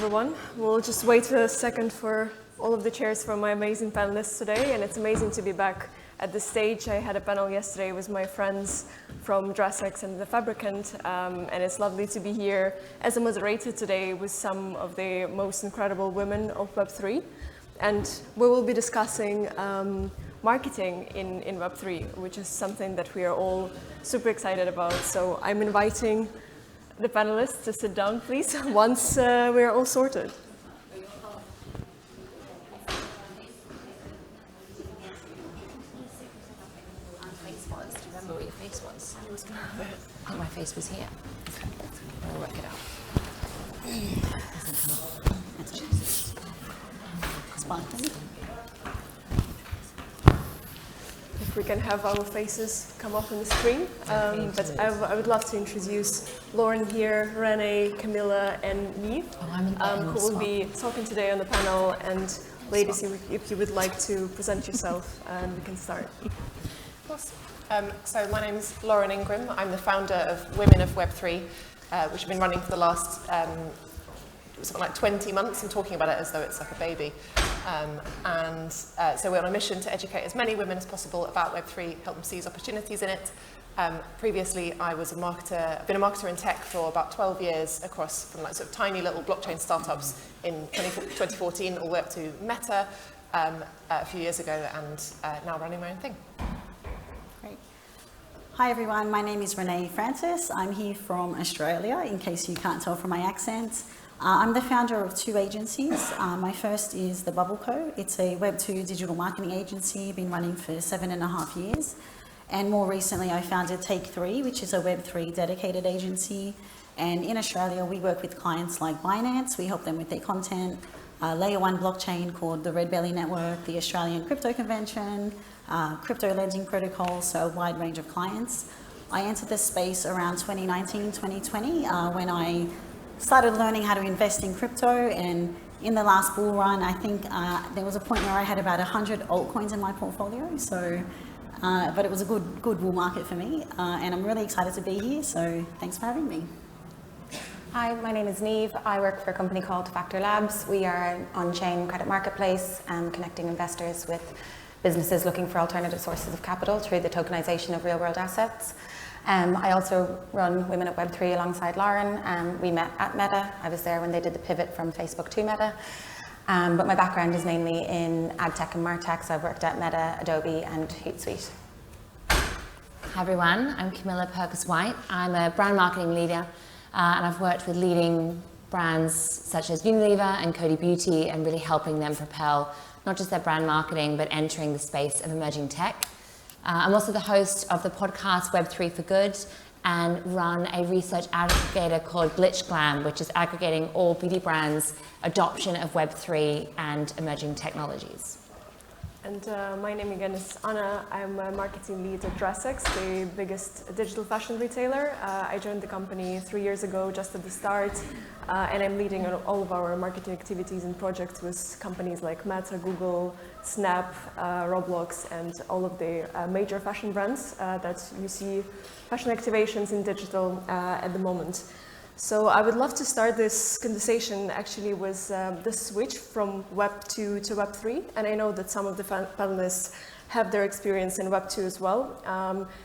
everyone. We'll just wait a second for all of the chairs from my amazing panelists today, and it's amazing to be back at the stage. I had a panel yesterday with my friends from DRESSX and The Fabricant, and it's lovely to be here as a moderator today with some of the most incredible women of Web3. And we will be discussing marketing in Web3, which is something that we are all super excited about. So I'm inviting the panelists to sit down, please, once we're all sorted. I think my face was here. Okay, we'll work it out. If we can have our faces come up on the screen. But I would love to introduce Lauren here, Renee, Camilla, and Niamh, who will be talking today on the panel. And ladies, if you would like to present yourself, and we can start. Of course. So my name is Lauren Ingram. I'm the founder of Women of Web3, which have been running for the last something like 20 months. I'm talking about it as though it's like a baby. So we're on a mission to educate as many women as possible about Web3, help them seize opportunities in it. Previously, I was a marketer. I've been a marketer in tech for about 12 years across from like sort of tiny little blockchain startups in 2014 all the way up to Meta a few years ago, and now running my own thing. Hi everyone, my name is Renee Francis. I'm here from Australia, in case you can't tell from my accent. I'm the founder of two agencies. My first is The Bubble Co. It's a Web2 digital marketing agency, been running for 7.5 years. And more recently, I founded Take3, which is a Web3 dedicated agency. And in Australia, we work with clients like Binance. We help them with their content, Layer 1 blockchain called the Red Belly Network, the Australian Crypto Convention, crypto lending protocols, so a wide range of clients. I entered this space around 2019, 2020, when I started learning how to invest in crypto. And in the last bull run, I think there was a point where I had about 100 altcoins in my portfolio. So, but it was a good bull market for me. And I'm really excited to be here. So thanks for having me. Hi, my name is Niamh. I work for a company called Defactor Labs. We are an on-chain credit marketplace connecting investors with businesses looking for alternative sources of capital through the tokenization of real-world assets. I also run Women of Web3 alongside Lauren. We met at Meta. I was there when they did the pivot from Facebook to Meta. But my background is mainly in ad tech and martech, so I've worked at Meta, Adobe, and Hootsuite. Hi everyone, I'm Camilla Purkis-White. I'm a brand marketing leader, and I've worked with leading brands such as Unilever and Coty Beauty, and really helping them propel not just their brand marketing, but entering the space of emerging tech. I'm also the host of the podcast Web3 for Good, and run a research aggregator called Glam, which is aggregating all beauty brands' adoption of Web3 and emerging technologies. And my name again is Anna. I'm a marketing lead at DRESSX, the biggest digital fashion retailer. I joined the company 3 years ago, just at the start, and I'm leading all of our marketing activities and projects with companies like Meta, Google, Snap, Roblox, and all of the major fashion brands that you see fashion activations in digital at the moment. So I would love to start this conversation actually with the switch from Web 2 to Web 3. And I know that some of the panelists have their experience in Web 2 as well.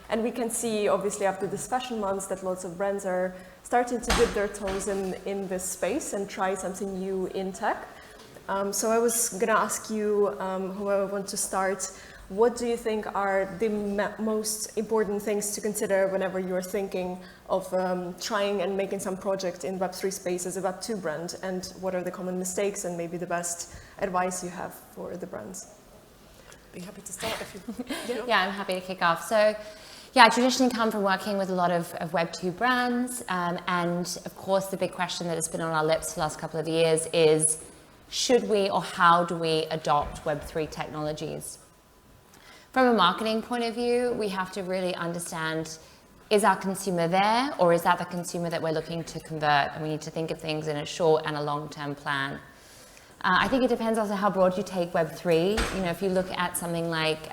And we can see, obviously, after this fashion months, that lots of brands are starting to dip their toes in this space and try something new in tech. So I was going to ask you, whoever wants to start, what do you think are the most important things to consider whenever you're thinking of trying and making some project in Web3 space as a Web2 brand? And what are the common mistakes and maybe the best advice you have for the brands? Be happy to start if you... Yeah, I'm happy to kick off. So, yeah, I traditionally come from working with a lot of Web2 brands. And of course, the big question that has been on our lips for the last couple of years is, should we or how do we adopt Web3 technologies? From a marketing point of view, we have to really understand, is our consumer there, or is that the consumer that we're looking to convert? And we need to think of things in a short and a long-term plan. I think it depends also how broad you take Web3. You know, if you look at something like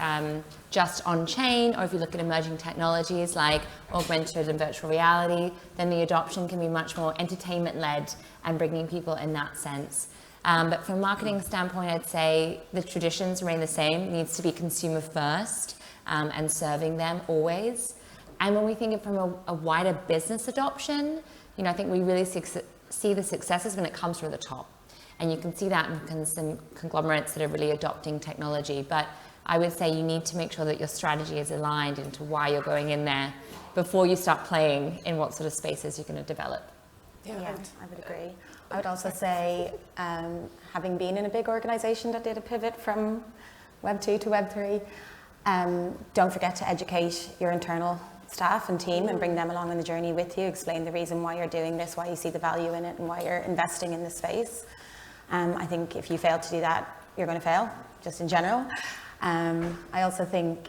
just on-chain, or if you look at emerging technologies like augmented and virtual reality, then the adoption can be much more entertainment-led and bringing people in that sense. But from a marketing standpoint, I'd say the traditions remain the same. It needs to be consumer first and serving them always. And when we think of from a wider business adoption, you know, I think we really see the successes when it comes from the top. And you can see that in some conglomerates that are really adopting technology. But I would say you need to make sure that your strategy is aligned into why you're going in there before you start playing in what sort of spaces you're going to develop. Yeah, I would agree. I would also say, having been in a big organisation that did a pivot from Web 2 to Web 3, don't forget to educate your internal staff and team and bring them along on the journey with you. Explain the reason why you're doing this, why you see the value in it, and why you're investing in this space. I think if you fail to do that, you're going to fail, just in general. I also think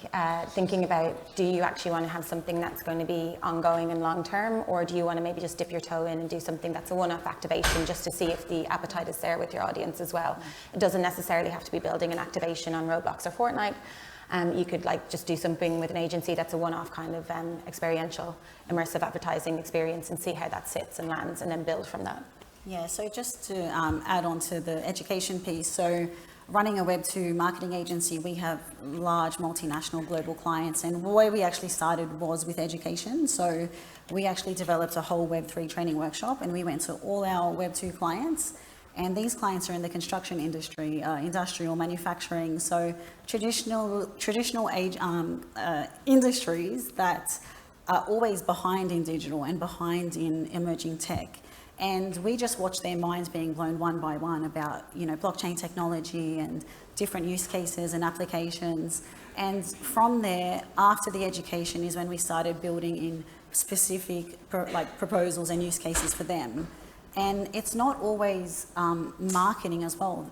thinking about, do you actually want to have something that's going to be ongoing and long-term, or do you want to maybe just dip your toe in and do something that's a one-off activation just to see if the appetite is there with your audience as well? It doesn't necessarily have to be building an activation on Roblox or Fortnite. You could just do something with an agency that's a one-off kind of experiential, immersive advertising experience and see how that sits and lands, and then build from that. Yeah, so just to add on to the education piece, so running a Web2 marketing agency, we have large multinational global clients, and the way we actually started was with education. So we actually developed a whole Web3 training workshop, and we went to all our Web2 clients, and these clients are in the construction industry, industrial manufacturing, so traditional industries that are always behind in digital and behind in emerging tech. And we just watched their minds being blown one by one about, you know, blockchain technology and different use cases and applications. And from there, after the education, is when we started building in specific proposals and use cases for them. And it's not always marketing as well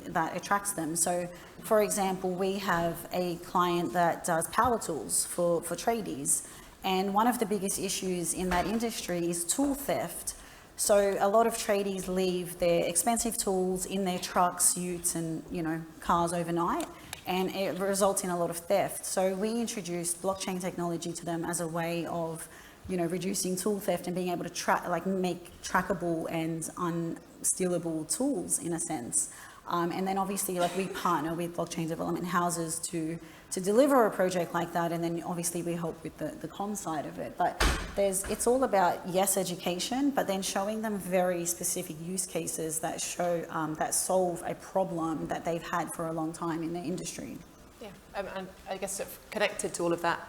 that attracts them. So, for example, we have a client that does power tools for tradies. And one of the biggest issues in that industry is tool theft. So a lot of tradies leave their expensive tools in their trucks, utes, and, you know, cars overnight, and it results in a lot of theft. So we introduced blockchain technology to them as a way of, you know, reducing tool theft and being able to make trackable and unstealable tools in a sense. And then obviously, we partner with blockchain development houses to deliver a project like that, and then obviously we help with the comm side of it. But it's all about, yes, education, but then showing them very specific use cases that show that solve a problem that they've had for a long time in their industry. Yeah, and I guess sort of connected to all of that,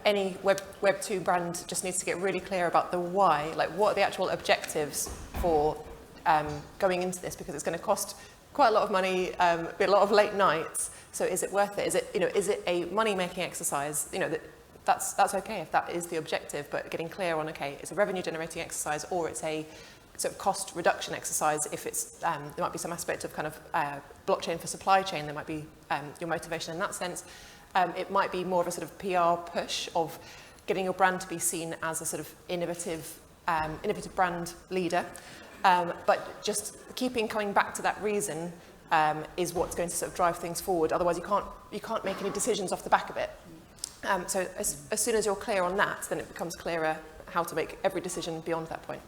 any Web 2 brand just needs to get really clear about the why, like what are the actual objectives for going into this, because it's going to cost quite a lot of money, be a lot of late nights. So is it worth it? Is it a money-making exercise? That's okay if that is the objective, but getting clear on, okay, it's a revenue-generating exercise, or it's a sort of cost reduction exercise. If it's there might be some aspect of kind of blockchain for supply chain. There might be your motivation in that sense. It might be more of a sort of PR push of getting your brand to be seen as a sort of innovative brand leader. But just coming back to that reason is what's going to sort of drive things forward. Otherwise, you can't make any decisions off the back of it. So as soon as you're clear on that, then it becomes clearer how to make every decision beyond that point.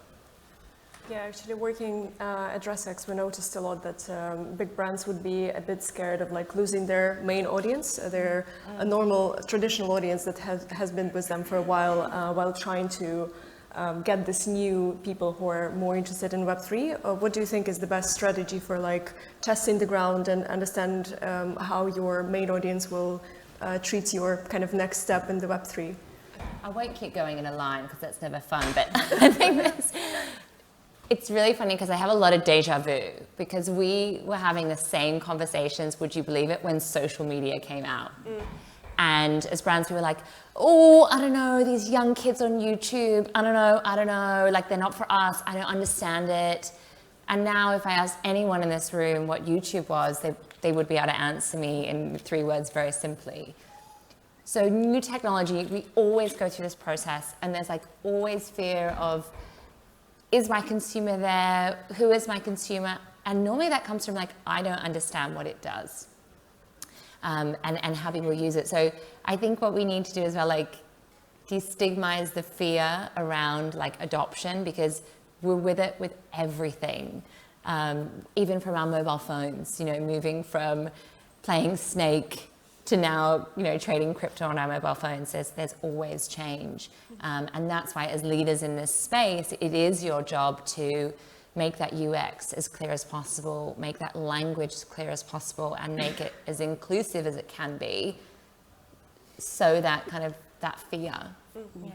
Yeah, actually working at DRESSX, we noticed a lot that big brands would be a bit scared of losing their main audience, their normal traditional audience that has been with them for a while trying to get this new people who are more interested in Web3. What do you think is the best strategy for testing the ground and understand how your main audience will treat your kind of next step in the Web3? I won't keep going in a line because that's never fun, but I think it's really funny because I have a lot of deja vu, because we were having the same conversations, would you believe it, when social media came out. And as brands, we were like, oh, I don't know, these young kids on YouTube, I don't know, they're not for us, I don't understand it. And now if I asked anyone in this room what YouTube was, they would be able to answer me in 3 words very simply. So new technology, we always go through this process, and there's always fear of, is my consumer there? Who is my consumer? And normally that comes from like, I don't understand what it does. And how people use it. So I think what we need to do as well, like destigmatize the fear around like adoption, because we're with it with everything. Even from our mobile phones, you know, moving from playing Snake to now, you know, trading crypto on our mobile phones, there's always change. And that's why as leaders in this space, it is your job to make that UX as clear as possible, make that language as clear as possible, and make it as inclusive as it can be, so that kind of that fear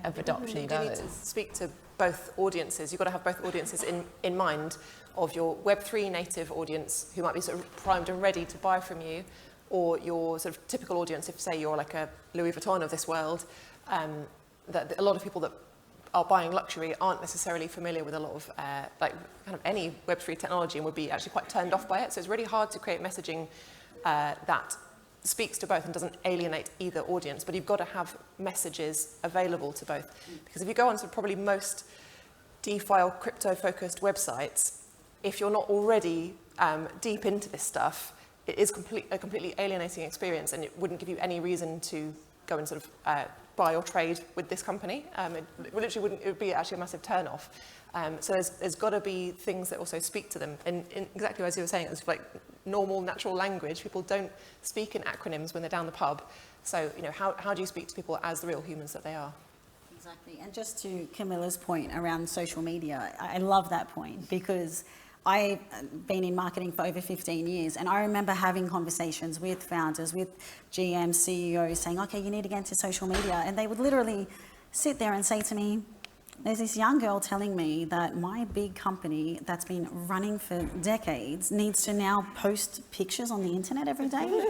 of adoption goes. You need to speak to both audiences. You've got to have both audiences in mind, of your Web3 native audience who might be sort of primed and ready to buy from you, or your sort of typical audience, if say you're like a Louis Vuitton of this world, that a lot of people that are buying luxury aren't necessarily familiar with a lot of like kind of any Web3 technology and would be actually quite turned off by it. So it's really hard to create messaging that speaks to both and doesn't alienate either audience, but you've got to have messages available to both. Because if you go on to probably most DeFi or crypto focused websites, if you're not already deep into this stuff, it is a completely alienating experience, and it wouldn't give you any reason to go and sort of buy or trade with this company. It literally wouldn't, it would be actually a massive turn off. So there's got to be things that also speak to them. And exactly as you were saying, it's like normal, natural language. People don't speak in acronyms when they're down the pub. So, you know, how do you speak to people as the real humans that they are? Exactly. And just to Camilla's point around social media, I love that point, because I've been in marketing for over 15 years, and I remember having conversations with founders, with GMs, CEOs, saying, okay, you need to get into social media. And they would literally sit there and say to me, there's this young girl telling me that my big company that's been running for decades needs to now post pictures on the internet every day.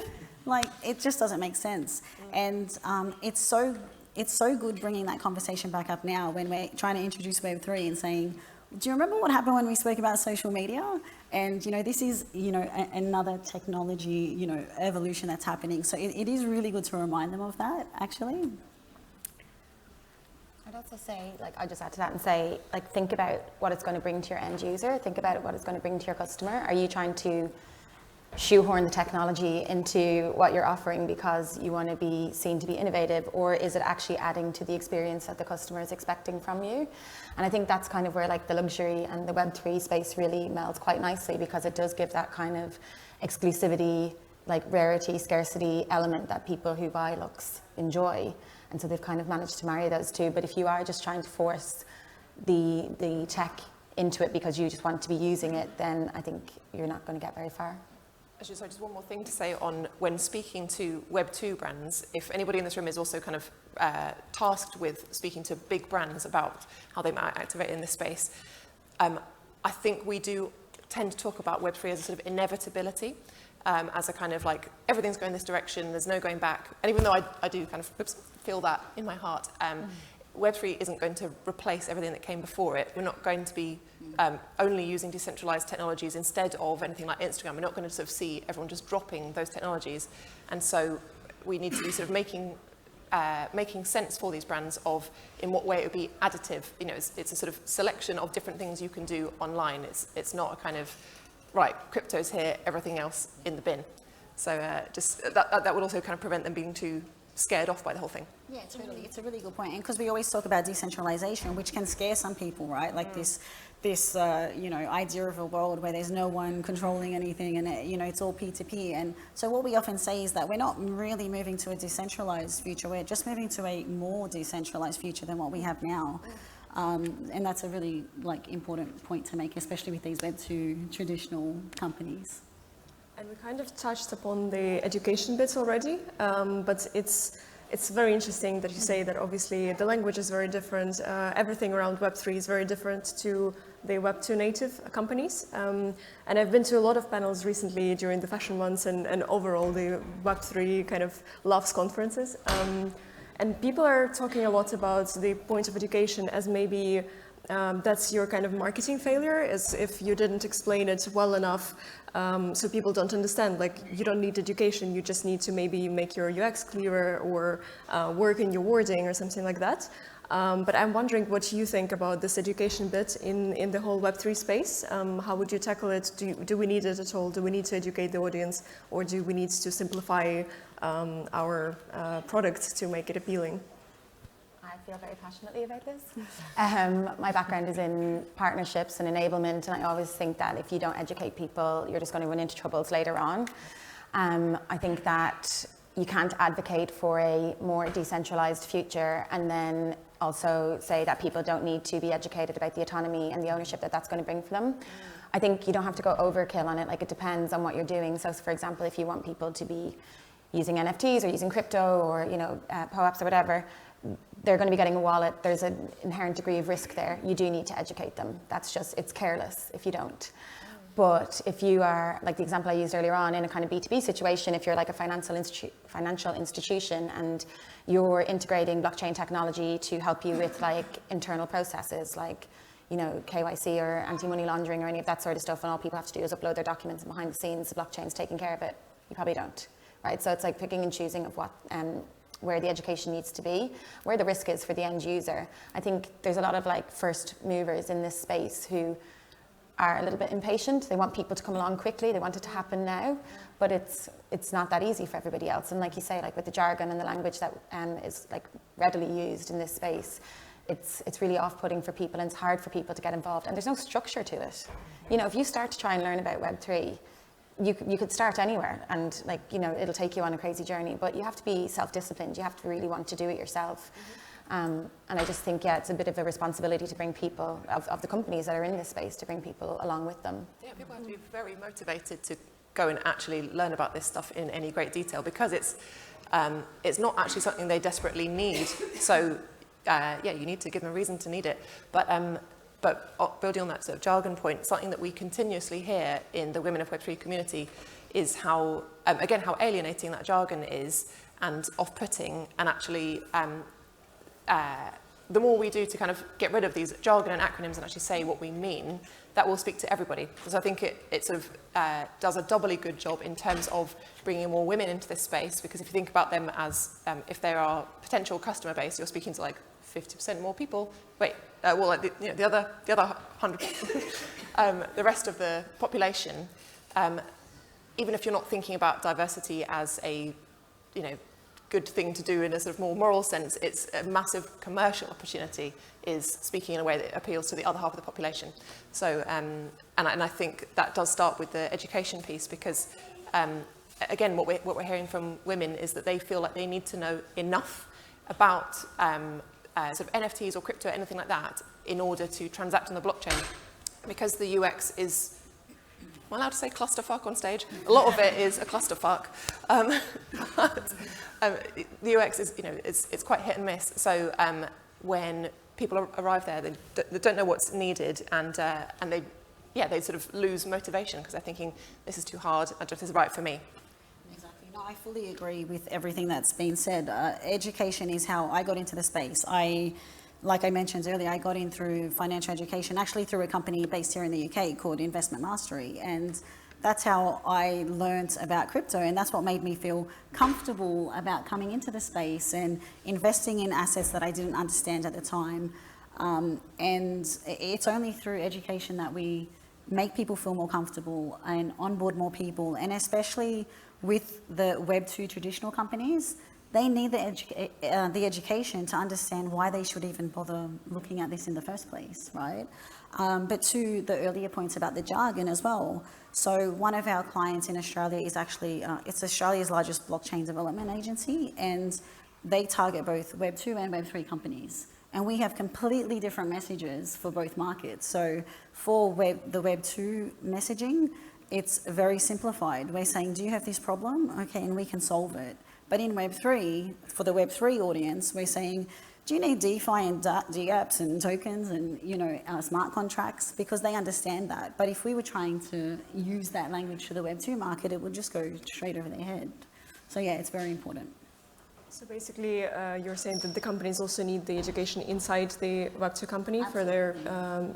Like, it just doesn't make sense. And it's so good bringing that conversation back up now when we're trying to introduce Web3 and saying, do you remember what happened when we spoke about social media? And, you know, this is, you know, another technology, you know, evolution that's happening. So it is really good to remind them of that, actually. I'd also say, like, I just add to that and say, like, think about what it's going to bring to your end user. Think about what it's going to bring to your customer. Are you trying to shoehorn the technology into what you're offering because you want to be seen to be innovative, or is it actually adding to the experience that the customer is expecting from you? And I think that's kind of where like the luxury and the Web3 space really melds quite nicely, because it does give that kind of exclusivity, like rarity, scarcity element that people who buy looks enjoy. And so they've kind of managed to marry those two. But if you are just trying to force the tech into it because you just want to be using it, then I think you're not going to get very far. Actually, sorry, just one more thing to say on when speaking to Web2 brands. If anybody in this room is also kind of tasked with speaking to big brands about how they might activate in this space, I think we do tend to talk about Web3 as a sort of inevitability, as a kind of like, everything's going this direction, there's no going back. And even though I do kind of feel that in my heart, Web3 isn't going to replace everything that came before it. We're not going to be only using decentralized technologies instead of anything like Instagram. We're not going to sort of see everyone just dropping those technologies. And so we need to be sort of making sense for these brands of in what way it would be additive. You know, it's a sort of selection of different things you can do online. It's not a kind of, right, crypto's here, everything else in the bin. So just that would also kind of prevent them being too scared off by the whole thing. Yeah, it's a really good point. And because we always talk about decentralization, which can scare some people, right? Like this you know, idea of a world where there's no one controlling anything, and you know, it's all P2P. And so what we often say is that we're not really moving to a decentralized future. We're just moving to a more decentralized future than what we have now. And that's a really like important point to make, especially with these Web2 traditional companies. And we kind of touched upon the education bits already, but it's very interesting that you say that obviously the language is very different. Everything around Web3 is very different to the Web2 native companies. And I've been to a lot of panels recently during the fashion months and overall the Web3 kind of loves conferences. And people are talking a lot about the point of education as maybe that's your kind of marketing failure, as if you didn't explain it well enough, so people don't understand. Like, you don't need education, you just need to maybe make your UX clearer or work in your wording or something like that. But I'm wondering what you think about this education bit in the whole Web3 space. How would you tackle it? Do we need it at all? Do we need to educate the audience, or do we need to simplify our product to make it appealing? I feel very passionately about this. My background is in partnerships and enablement, and I always think that if you don't educate people, you're just going to run into troubles later on. I think that you can't advocate for a more decentralized future and then also say that people don't need to be educated about the autonomy and the ownership that that's going to bring for them. I think you don't have to go overkill on it. Like, it depends on what you're doing. So for example, if you want people to be using NFTs or using crypto or, you know, POAPs or whatever, they're going to be getting a wallet. There's an inherent degree of risk there. You do need to educate them. That's just, it's careless if you don't. But if you are, like the example I used earlier on, in a kind of B2B situation, if you're like a financial institution and you're integrating blockchain technology to help you with like internal processes like, you know, KYC or anti-money laundering or any of that sort of stuff, and all people have to do is upload their documents, and behind the scenes the blockchain's taking care of it, you probably don't, right? So it's like picking and choosing of what, where the education needs to be, where the risk is for the end user. I think there's a lot of like first movers in this space who are a little bit impatient. They want people to come along quickly. They want it to happen now, but it's not that easy for everybody else. And like you say, like with the jargon and the language that is like readily used in this space, it's really off-putting for people, and it's hard for people to get involved. And there's no structure to it. You know, if you start to try and learn about Web3, you could start anywhere, and like, you know, it'll take you on a crazy journey, but you have to be self-disciplined. You have to really want to do it yourself. And I just think, yeah, it's a bit of a responsibility to bring people, of the companies that are in this space, to bring people along with them. Yeah, people have to be very motivated to go and actually learn about this stuff in any great detail, because it's not actually something they desperately need. So, yeah, you need to give them a reason to need it. But building on that sort of jargon point, something that we continuously hear in the Women of Web3 community is how, again, how alienating that jargon is and off-putting, and actually the more we do to kind of get rid of these jargon and acronyms and actually say what we mean, that will speak to everybody. Because I think it sort of does a doubly good job in terms of bringing more women into this space, because if you think about them as, if they're our potential customer base, you're speaking to like 50% more people. Wait, well, like the other 100, the rest of the population, even if you're not thinking about diversity as a, you know, good thing to do in a sort of more moral sense, it's a massive commercial opportunity, is speaking in a way that appeals to the other half of the population. So, and I think that does start with the education piece, because again, what we're hearing from women is that they feel like they need to know enough about sort of NFTs or crypto, anything like that, in order to transact on the blockchain, because the UX is, am I allowed to say clusterfuck on stage? A lot of it is a clusterfuck. The UX is, you know, it's quite hit and miss. So when people arrive there, they don't know what's needed, and they sort of lose motivation because they're thinking, this is too hard, I don't know if this is right for me. Exactly. No, I fully agree with everything that's been said. Education is how I got into the space. Like I mentioned earlier, I got in through financial education, actually through a company based here in the UK called Investment Mastery. And that's how I learned about crypto, and that's what made me feel comfortable about coming into the space and investing in assets that I didn't understand at the time. And it's only through education that we make people feel more comfortable and onboard more people, and especially with the Web2 traditional companies, they need the education to understand why they should even bother looking at this in the first place, right? But to the earlier points about the jargon as well. So one of our clients in Australia is actually, it's Australia's largest blockchain development agency, and they target both Web2 and Web3 companies. And we have completely different messages for both markets. So for the Web2 messaging, it's very simplified. We're saying, do you have this problem? Okay, and we can solve it. But in Web3, for the Web3 audience, we're saying, do you need DeFi and dApps and tokens and, you know, smart contracts? Because they understand that. But if we were trying to use that language for the Web2 market, it would just go straight over their head. So yeah, it's very important. So basically, you're saying that the companies also need the education inside the Web2 company for their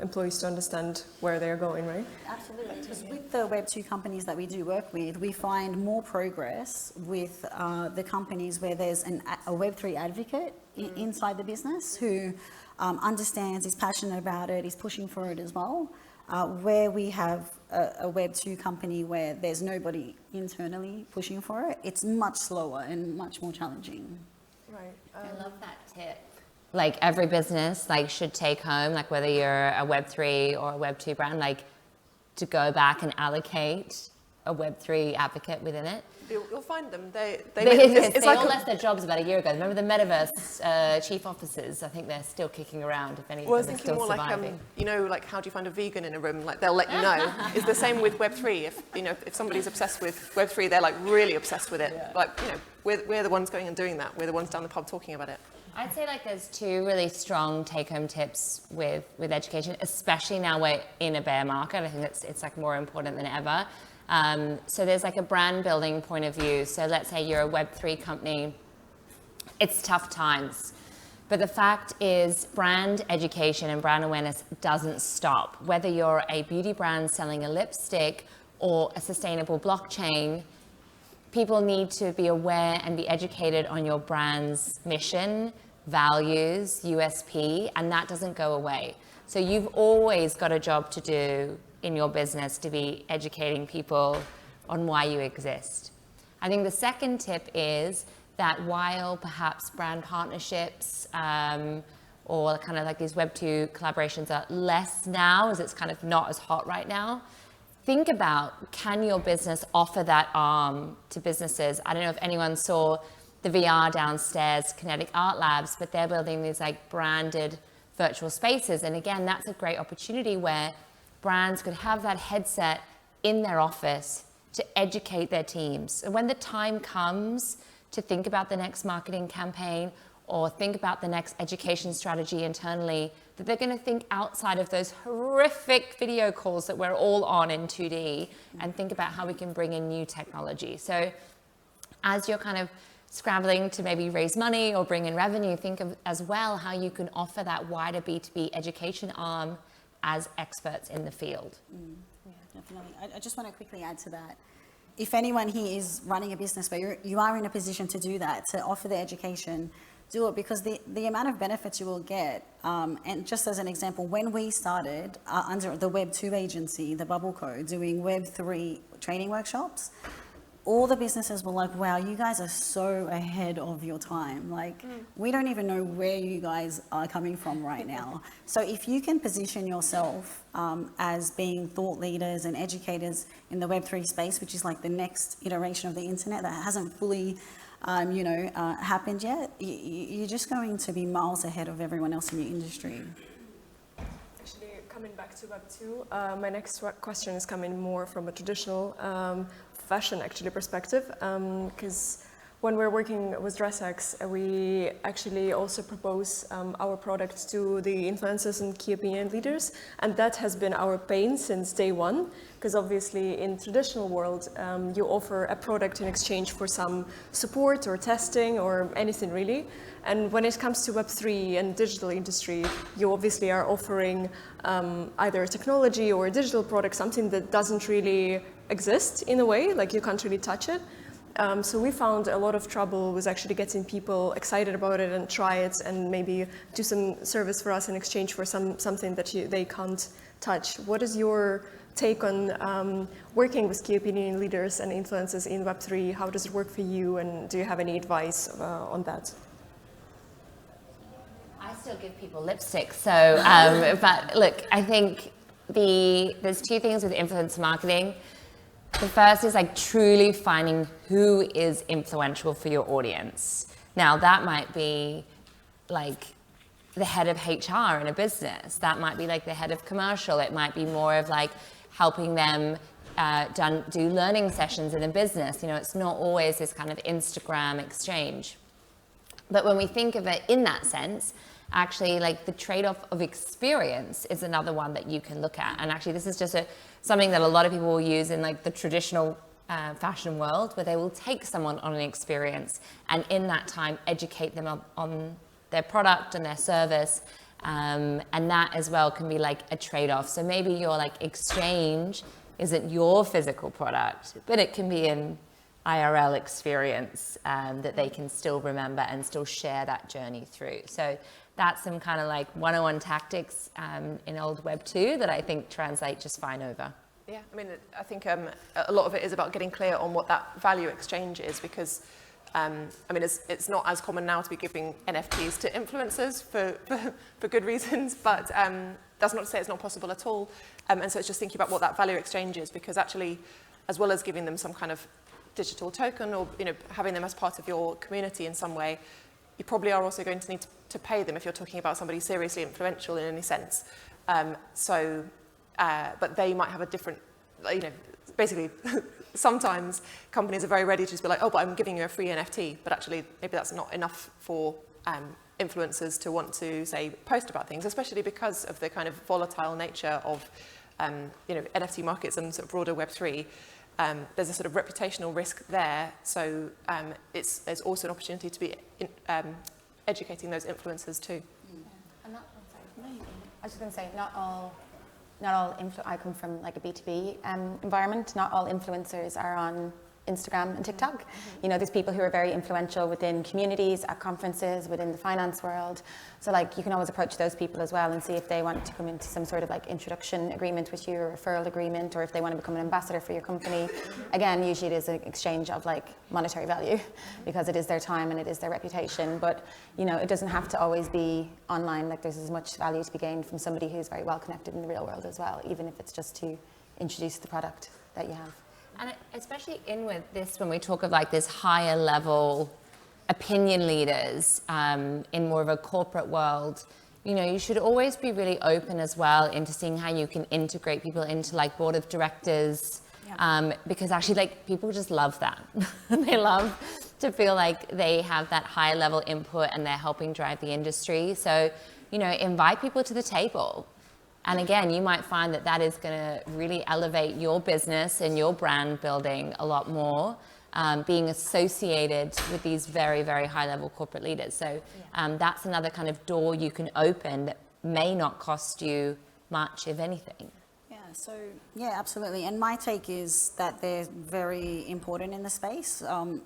employees to understand where they're going, right? Absolutely. Because with the Web2 companies that we do work with, we find more progress with the companies where there's a Web3 advocate inside the business who understands, is passionate about it, is pushing for it as well. Where we have a Web2 company where there's nobody internally pushing for it, it's much slower and much more challenging. Right. I love that tip. Like every business should take home, like whether you're a Web3 or a Web2 brand, to go back and allocate a Web3 advocate within it. You'll find them. They all left their jobs about a year ago. Remember the Metaverse chief officers? I think they're still kicking around, if any of them are still surviving. How do you find a vegan in a room? They'll let you know. It's the same with Web3. If somebody's obsessed with Web3, they're really obsessed with it. Yeah. We're the ones going and doing that. We're the ones down the pub talking about it. I'd say there's two really strong take-home tips with education, especially now we're in a bear market. I think it's more important than ever. So there's a brand building point of view. So let's say you're a Web3 company. It's tough times. But the fact is brand education and brand awareness doesn't stop. Whether you're a beauty brand selling a lipstick or a sustainable blockchain, people need to be aware and be educated on your brand's mission, values, USP, and that doesn't go away. So you've always got a job to do in your business to be educating people on why you exist. I think the second tip is that while perhaps brand partnerships or these Web2 collaborations are less now, as it's not as hot right now, think about, can your business offer that arm to businesses? I don't know if anyone saw the VR downstairs, Kinetic Art Labs, but they're building these branded virtual spaces. And again, that's a great opportunity where brands could have that headset in their office to educate their teams. And when the time comes to think about the next marketing campaign or think about the next education strategy internally, that they're going to think outside of those horrific video calls that we're all on in 2D and think about how we can bring in new technology. So as you're scrambling to maybe raise money or bring in revenue, think of as well how you can offer that wider B2B education arm as experts in the field. Yeah, definitely. I just want to quickly add to that. If anyone here is running a business where you are in a position to do that, to offer the education, do it, because the amount of benefits you will get, and just as an example, when we started under the Web2 agency, the Bubble Co, doing Web3 training workshops, all the businesses were like, wow, you guys are so ahead of your time. We don't even know where you guys are coming from right now. So if you can position yourself as being thought leaders and educators in the Web3 space, which is the next iteration of the internet that hasn't fully happened yet, you're just going to be miles ahead of everyone else in your industry. Actually, coming back to Web2, my next question is coming more from a traditional fashion perspective, because when we're working with DRESSX, we actually also propose our product to the influencers and key opinion leaders, and that has been our pain since day one, because obviously in traditional world you offer a product in exchange for some support or testing or anything really, and when it comes to Web3 and digital industry, you obviously are offering either a technology or a digital product, something that doesn't really exist in a way, you can't really touch it. So we found a lot of trouble with actually getting people excited about it and try it and maybe do some service for us in exchange for something that they can't touch. What is your take on working with key opinion leaders and influencers in Web3? How does it work for you, and do you have any advice on that? I still give people lipstick, so but look, I think there's two things with influencer marketing. The first is truly finding who is influential for your audience. Now that might be the head of HR in a business. That might be the head of commercial. It might be more of helping them do learning sessions in a business. It's not always this Instagram exchange. But when we think of it in that sense, actually the trade-off of experience is another one that you can look at. And actually this is just something that a lot of people will use in the traditional fashion world, where they will take someone on an experience and in that time educate them on their product and their service. And that as well can be like a trade-off. So maybe your like exchange isn't your physical product, but it can be an IRL experience that they can still remember and still share that journey through. So that's some kind of like 101 tactics in old Web 2 that I think translate just fine over. Yeah, I mean, I think a lot of it is about getting clear on what that value exchange is, because I mean, it's not as common now to be giving NFTs to influencers for good reasons, but that's not to say it's not possible at all. And so it's just thinking about what that value exchange is, because actually, as well as giving them some kind of digital token or having them as part of your community in some way, you probably are also going to need to pay them if you're talking about somebody seriously influential in any sense. But they might have a different, basically, sometimes companies are very ready to just be like, oh, but I'm giving you a free NFT, but actually maybe that's not enough for influencers to want to, say, post about things, especially because of the kind of volatile nature of, NFT markets and sort of broader Web3. There's a sort of reputational risk there, so there's also an opportunity to be educating those influencers too. I was just going to say, not all I come from like a B2B environment. Not all influencers are on Instagram and TikTok. There's people who are very influential within communities, at conferences, within the finance world. So like you can always approach those people as well and see if they want to come into some sort of like introduction agreement with you, or referral agreement, or if they want to become an ambassador for your company. Again, usually it is an exchange of like monetary value, because it is their time and it is their reputation. But it doesn't have to always be online. Like there's as much value to be gained from somebody who's very well connected in the real world as well, even if it's just to introduce the product that you have. And especially in with this, when we talk of like this higher level opinion leaders in more of a corporate world, you should always be really open as well into seeing how you can integrate people into like board of directors, because actually like people just love that. They love to feel like they have that higher level input and they're helping drive the industry. So, invite people to the table. And again, you might find that that is going to really elevate your business and your brand building a lot more, being associated with these very, very high-level corporate leaders. So that's another kind of door you can open that may not cost you much, if anything. Yeah, absolutely. And my take is that they're very important in the space.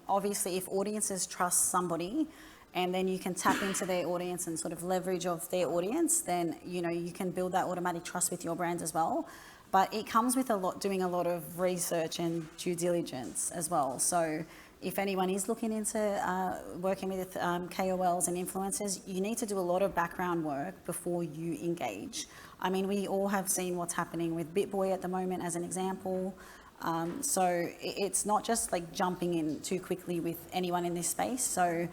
Obviously, if audiences trust somebody, and then you can tap into their audience and sort of leverage of their audience, then you can build that automatic trust with your brand as well. But it comes with doing a lot of research and due diligence as well. So if anyone is looking into working with KOLs and influencers, you need to do a lot of background work before you engage. I mean, we all have seen what's happening with BitBoy at the moment as an example. So it's not just like jumping in too quickly with anyone in this space. So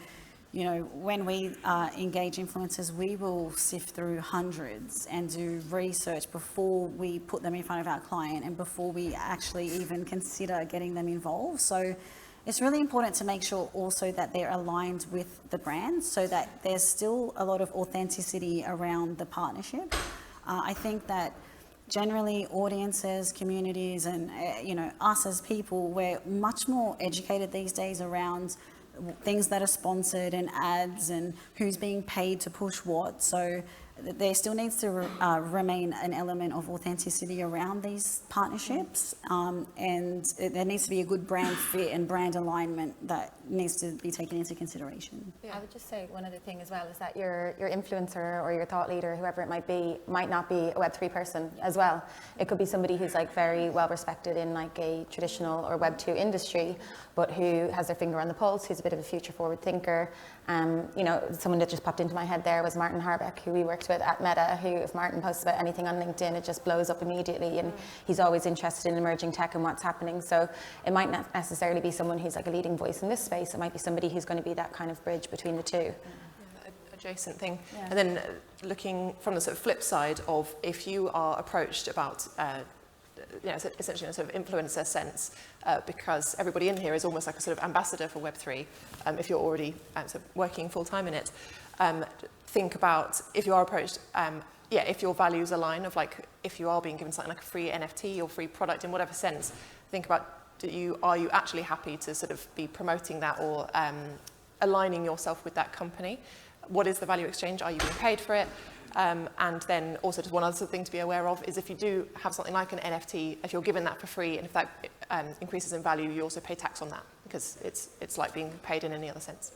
when we engage influencers, we will sift through hundreds and do research before we put them in front of our client and before we actually even consider getting them involved. So it's really important to make sure also that they're aligned with the brand, so that there's still a lot of authenticity around the partnership. I think that generally audiences, communities, and us as people, we're much more educated these days around things that are sponsored and ads and who's being paid to push what. So there still needs to remain an element of authenticity around these partnerships, and there needs to be a good brand fit and brand alignment that needs to be taken into consideration. I would just say one other thing as well is that your influencer or your thought leader, whoever it might be, might not be a Web3 person as well. It could be somebody who's like very well respected in like a traditional or Web2 industry, but who has their finger on the pulse, who's a bit of a future forward thinker. Someone that just popped into my head there was Martin Harbeck, who we worked with at Meta, who if Martin posts about anything on LinkedIn, it just blows up immediately, and he's always interested in emerging tech and what's happening. So it might not necessarily be someone who's like a leading voice in this space. It might be somebody who's going to be that kind of bridge between the two. Adjacent thing. And then looking from the sort of flip side of, if you are approached about essentially in a sort of influencer sense, because everybody in here is almost like a sort of ambassador for Web3, if you're already sort of working full-time in it. Think about, if you are approached, if your values align, of like, if you are being given something like a free NFT or free product in whatever sense, think about, are you actually happy to sort of be promoting that or aligning yourself with that company? What is the value exchange? Are you being paid for it? And then also just one other thing to be aware of is if you do have something like an NFT, if you're given that for free and if that increases in value, you also pay tax on that because it's like being paid in any other sense.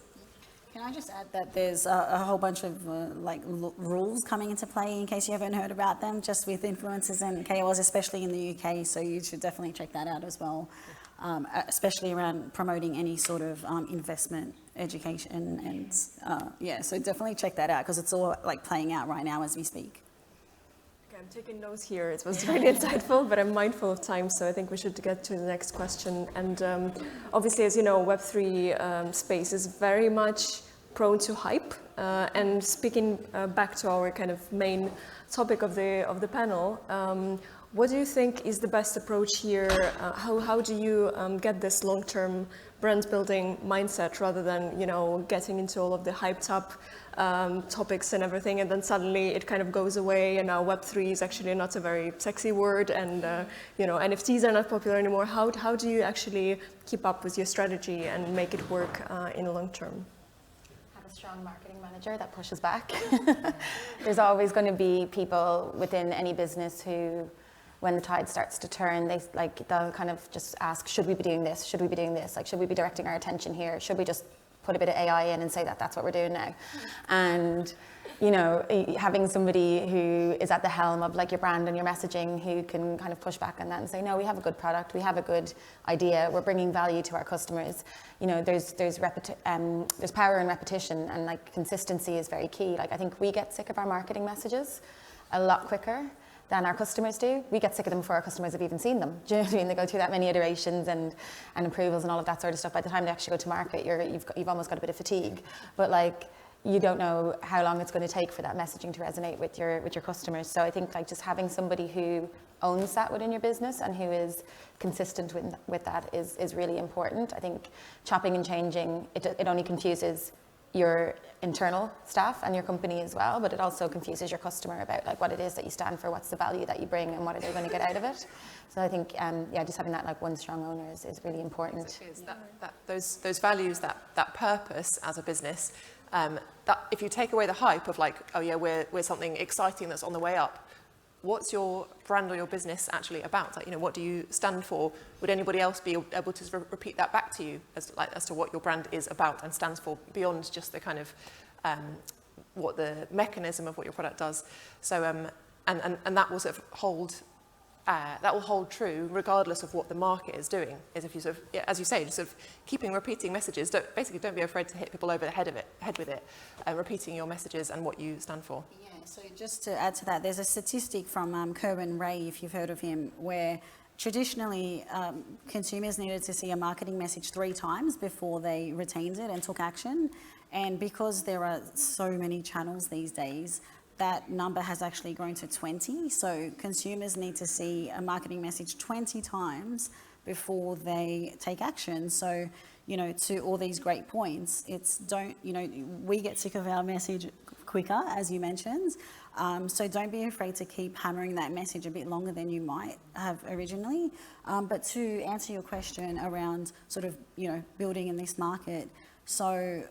Can I just add that there's a whole bunch of rules coming into play in case you haven't heard about them, just with influencers and KOLs, especially in the UK, so you should definitely check that out as well, especially around promoting any sort of investment education and so definitely check that out because it's all like playing out right now as we speak. Okay, I'm taking notes here. It was really insightful, but I'm mindful of time, so I think we should get to the next question. And obviously, as you know, Web3 space is very much prone to hype. And speaking back to our kind of main topic of the panel, what do you think is the best approach here? How do you get this long-term brand building mindset rather than, getting into all of the hyped up topics and everything, and then suddenly it kind of goes away, and now Web3 is actually not a very sexy word, and NFTs are not popular anymore. How do you actually keep up with your strategy and make it work in the long term? Have a strong marketing manager that pushes back. There's always going to be people within any business who, when the tide starts to turn, they'll kind of just ask, should we be doing this? Should we be doing this? Like, should we be directing our attention here? Should we just put a bit of AI in and say that that's what we're doing now? And, having somebody who is at the helm of like your brand and your messaging who can kind of push back on that and say, no, we have a good product, we have a good idea, we're bringing value to our customers. There's power in repetition, and like consistency is very key. Like I think we get sick of our marketing messages a lot quicker than our customers do. We get sick of them before our customers have even seen them. Do you know what I mean? They go through that many iterations and approvals and all of that sort of stuff. By the time they actually go to market, you've almost got a bit of fatigue. But like, you don't know how long it's going to take for that messaging to resonate with your customers. So I think like just having somebody who owns that within your business and who is consistent with that is really important. I think chopping and changing, it only confuses your internal staff and your company as well, but it also confuses your customer about like what it is that you stand for, what's the value that you bring, and what are they going to get out of it. So I think just having that like one strong owner is really important. Those values, that purpose as a business, that if you take away the hype of like, oh yeah, we're something exciting that's on the way up, what's your brand or your business actually about? Like, what do you stand for? Would anybody else be able to repeat that back to you as to what your brand is about and stands for beyond just the kind of what the mechanism of what your product does? So and that will sort of hold true regardless of what the market is doing. Is if you sort of, as you say, just sort of keeping repeating messages. Don't be afraid to hit people over the head with it, repeating your messages and what you stand for. Yeah, so just to add to that, there's a statistic from Kerwin Ray, if you've heard of him, where traditionally consumers needed to see a marketing message 3 times before they retained it and took action. And because there are so many channels these days, that number has actually grown to 20. So consumers need to see a marketing message 20 times before they take action. So, to all these great points, we get sick of our message quicker, as you mentioned. So don't be afraid to keep hammering that message a bit longer than you might have originally. But to answer your question around sort of, building in this market, so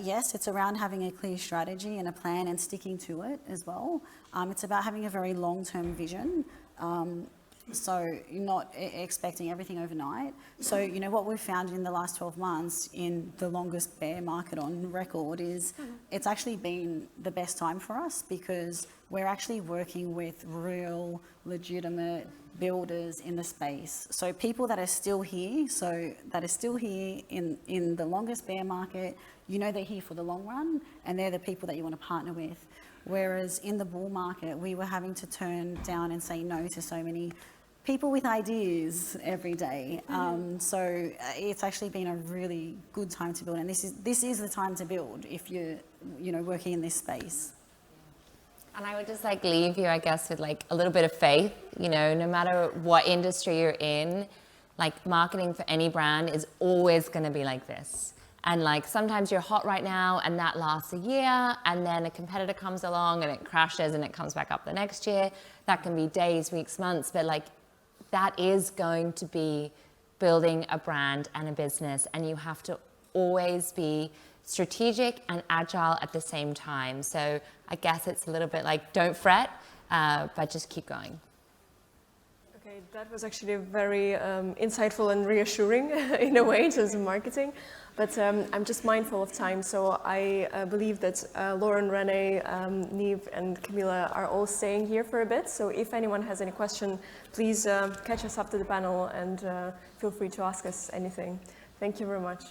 yes, it's around having a clear strategy and a plan and sticking to it as well. It's about having a very long-term vision. So you're not expecting everything overnight. So, what we've found in the last 12 months in the longest bear market on record is it's actually been the best time for us because we're actually working with real, legitimate builders in the space. So people that are still here, in the longest bear market, they're here for the long run, and they're the people that you want to partner with. Whereas in the bull market, we were having to turn down and say no to so many people with ideas every day. So it's actually been a really good time to build, and this is the time to build if you're working in this space. And I would just leave you, I guess, with a little bit of faith. No matter what industry you're in, marketing for any brand is always going to be like this. And sometimes you're hot right now and that lasts a year, and then a competitor comes along and it crashes and it comes back up the next year. That can be days, weeks, months, but that is going to be building a brand and a business, and you have to always be strategic and agile at the same time. So I guess it's a little bit like, don't fret, but just keep going. Okay, that was actually very insightful and reassuring in a way in terms of marketing. But I'm just mindful of time, so I believe that Lauren, Renee, Niamh, and Camilla are all staying here for a bit. So if anyone has any question, please catch us up to the panel and feel free to ask us anything. Thank you very much.